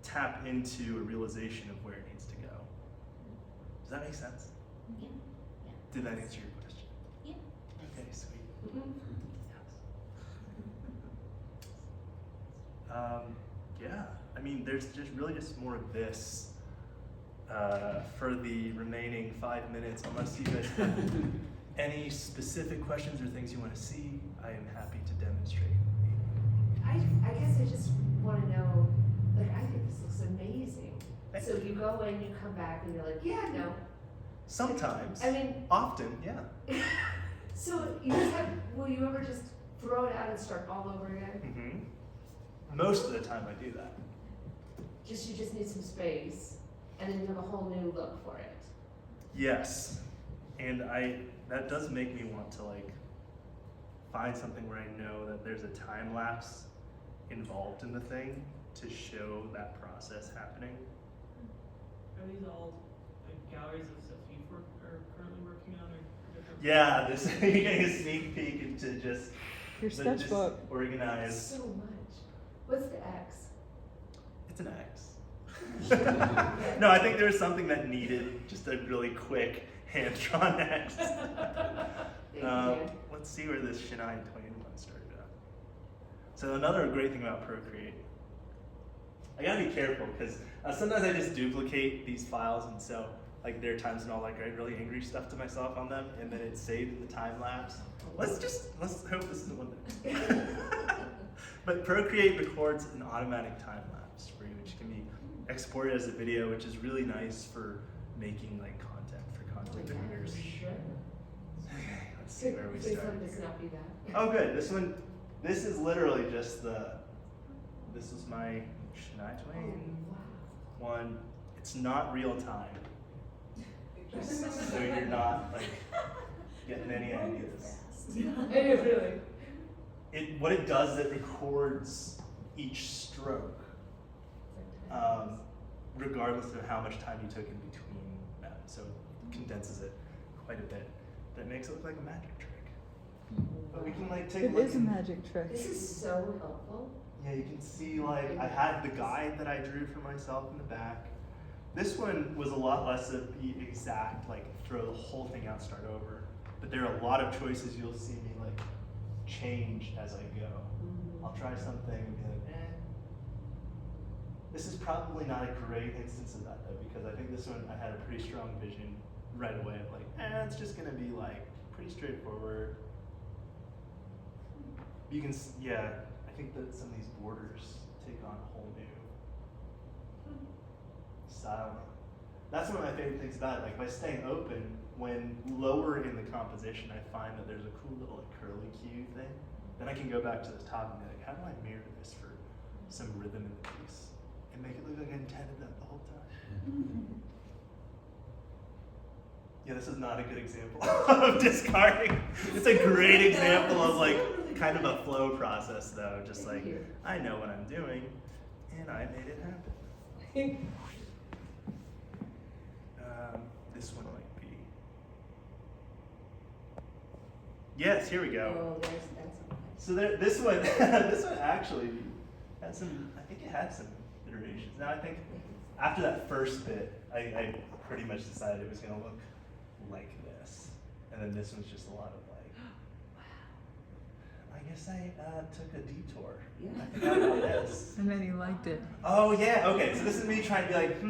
tap into a realization of where it needs to go. Does that make sense? Yeah. Did that answer your question? Yeah. Okay, sweet. Mhm. Yeah, I mean, there's just really just more of this for the remaining 5 minutes, unless you guys have any specific questions or things you want to see. I am happy to demonstrate. I guess I just wanna know, like, I think this looks amazing. Thank So you. you go in, you come back, and you're like, yeah, no. Sometimes, I mean, often, yeah. so you just have, will you ever just throw it out and start all over again? Hmm. Most of the time I do that. You just need some space, and then you have a whole new look for it. Yes, and that does make me want to like find something where I know that there's a time lapse involved in the thing to show that process happening. Are these all like galleries of stuff are currently working on or different? Yeah, this you're getting a sneak peek into just Your just sketchbook. organized. So much. What's the X? It's an X. No, I think there was something that needed just a really quick hand-drawn X. Thank you. Let's see where this Shania Twain one started out. So another great thing about Procreate, I gotta be careful because sometimes I just duplicate these files, and so like there are times when I'll like write really angry stuff to myself on them, and then it's saved in the time lapse. Let's hope this isn't one that. But Procreate records an automatic time lapse for you, which can be exported as a video, which is really nice for making like content for content creators. Sure. Okay, let's see where we Please start. let this not be that. Oh, good. This is literally just this is my Shania Twain Oh, wow. one. It's not real time, so you're not like getting any ideas. Hey, really? What it does is it records each stroke, regardless of how much time you took in between them. So it condenses it quite a bit. That makes it look like a magic trick. But we can like take a It look. is a magic trick. This is so helpful. Yeah, you can see like I had the guide that I drew for myself in the back. This one was a lot less of the exact like throw the whole thing out, start over. But there are a lot of choices you'll see me like change as I go. I'll try something and be like, eh. This is probably not a great instance of that though, because I think this one I had a pretty strong vision right away of like, it's just gonna be like pretty straightforward. You can, yeah, I think that some of these borders take on a whole new style. That's one of my favorite things about it. Like by staying open, when lower in the composition, I find that there's a cool little like curly cue thing. Then I can go back to the top and be like, how do I mirror this for some rhythm in the piece and make it look like I intended that the whole time? Yeah, this is not a good example of discarding. It's a great example of like kind of a flow process though. Just like, I know what I'm doing and I made it happen. This one might be. Yes, here we go. Oh, that's So this one, this one actually had some. I think it had some iterations. Now I think after that first bit, I pretty much decided it was gonna look like this, and then this one's just a lot of like. I guess I took a detour. Yeah. I forgot about this. And then he liked it. Oh yeah, okay. So this is me trying to be like,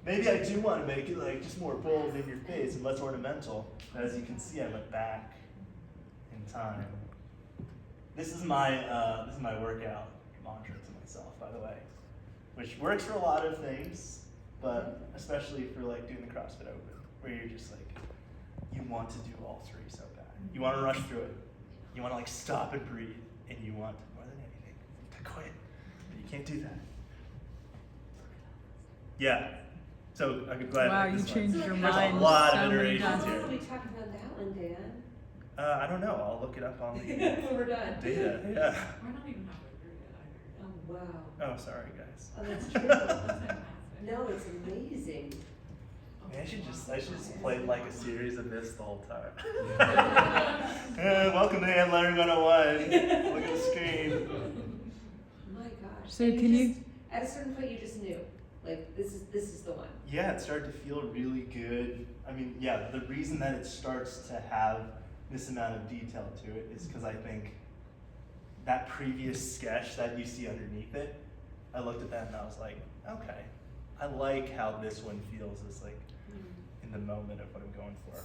maybe I do want to make it like just more bold in your face and less ornamental. But as you can see, I went back in time. This is my workout mantra to myself, by the way, which works for a lot of things, but especially for like doing the CrossFit Open, where you're just like, you want to do all three so bad. You want to rush through it. You want to like stop and breathe, and you want more than anything to quit, but you can't do that. Yeah. So I'm glad. Wow, I picked you this one. changed your There's mind a lot so of many iterations times. How here. long will we talk about that one, Dan? I don't know. I'll look it up on the When we're done. data. Yeah. We're not even halfway through yet either. Oh, wow. Oh, sorry, guys. Oh, that's true. That's fantastic. No, it's amazing. Man, I should just play like a series of this the whole time. Welcome to Handlettering 101. Look at the screen. My gosh. So And can you- just, at a certain point, you just knew, like, this is the one. Yeah, it started to feel really good. I mean, yeah, the reason that it starts to have this amount of detail to it is because I think that previous sketch that you see underneath it, I looked at that and I was like, okay, I like how this one feels as like in the moment of what I'm going for.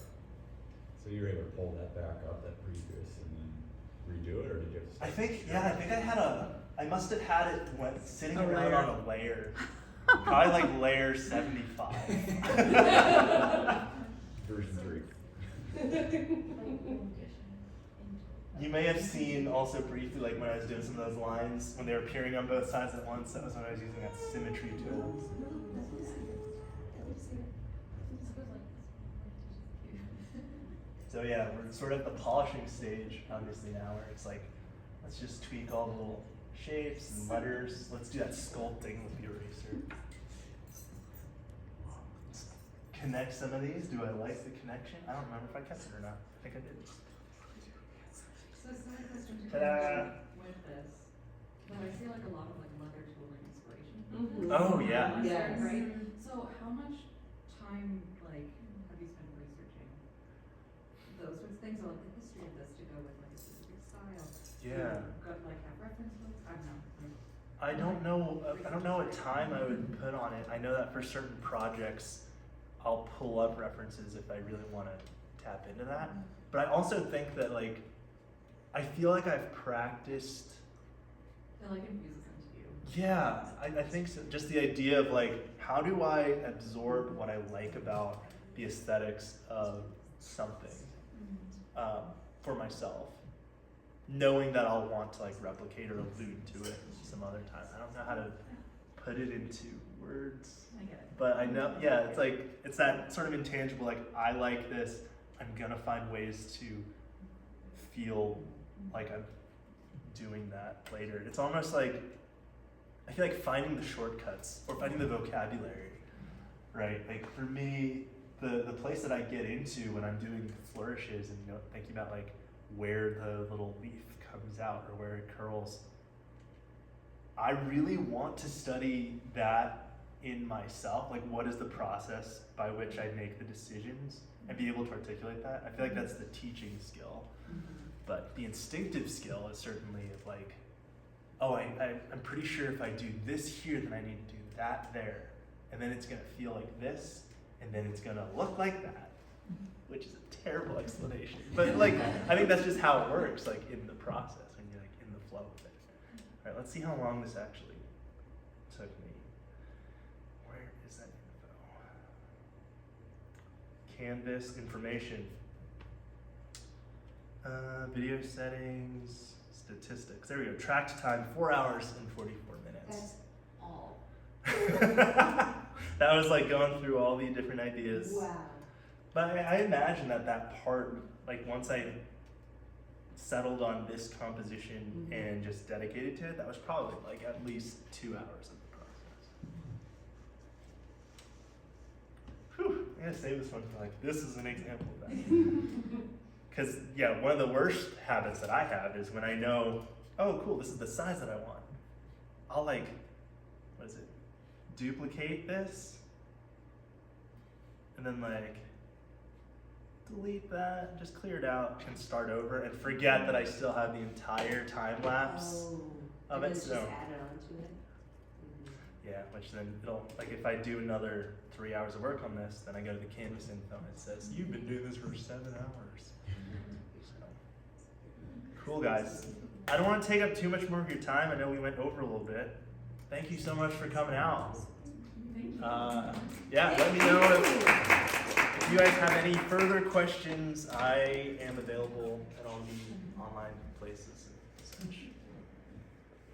So you were able to pull that back up, that previous, and then redo it, or did you have to? I think, yeah, I think I must have had it sitting A around layer. on a layer. Probably like layer 75. Version 3. You may have seen also briefly, like when I was doing some of those lines, when they were appearing on both sides at once, that was when I was using that symmetry tool. So yeah, we're sort of at the polishing stage, obviously now, where it's like, let's just tweak all the little shapes and letters. Let's do that sculpting with the eraser. Let's connect some of these. Do I like the connection? I don't remember if I kept it or not. I think I did. So side question to Ta-da! with this, but I see like a lot of like leather tooling inspiration. Mhm. Oh, yeah. Yes. Right? So how much time like have you spent researching those sorts of things, or like the history of this to go with like a specific style? Yeah. Got like have reference books? I don't know. Like, I don't know what time I would put on it. I know that for certain projects, I'll pull up references if I really want to tap into that. But I also think that like, I feel like I've practiced. it like infuses into you. Yeah, I think so. Just the idea of like, how do I absorb what I like about the aesthetics of something for myself, knowing that I'll want to like replicate or allude to it some other time. I don't know how to put it into words, I get it. but I know, yeah, it's like, it's that sort of intangible, like, I like this, I'm gonna find ways to feel like I'm doing that later. It's almost like, I feel like finding the shortcuts or finding the vocabulary, right? Like for me, the place that I get into when I'm doing flourishes and thinking about like where the little leaf comes out or where it curls, I really want to study that in myself. Like, what is the process by which I make the decisions and be able to articulate that? I feel like that's the teaching skill. But the instinctive skill is certainly of like, oh, I'm pretty sure if I do this here, then I need to do that there. And then it's gonna feel like this, and then it's gonna look like that, which is a terrible explanation. But like, I think that's just how it works, like in the process, when you're like in the flow of it. All right, let's see how long this actually took me. Where is that info? Canvas information. Video settings, statistics. There we go. Tracked time, 4 hours and 44 minutes. That's all. That was like going through all the different ideas. Wow. But I imagine that part, like once I settled on this composition and just dedicated to it, that was probably like at least 2 hours of the process. Whew, I gotta save this one for like, this is an example of that. Because, yeah, one of the worst habits that I have is when I know, oh, cool, this is the size that I want. I'll like, what is it? Duplicate this. And then like, delete that, just clear it out and start over and forget that I still have the entire time lapse of And it. it's So, just added on to it. yeah, which then it'll, like if I do another 3 hours of work on this, then I go to the Canvas info and it says, you've been doing this for 7 hours. So, cool guys. I don't want to take up too much more of your time. I know we went over a little bit. Thank you so much for coming out. Yeah, let me know if you guys have any further questions. I am available at all the online places.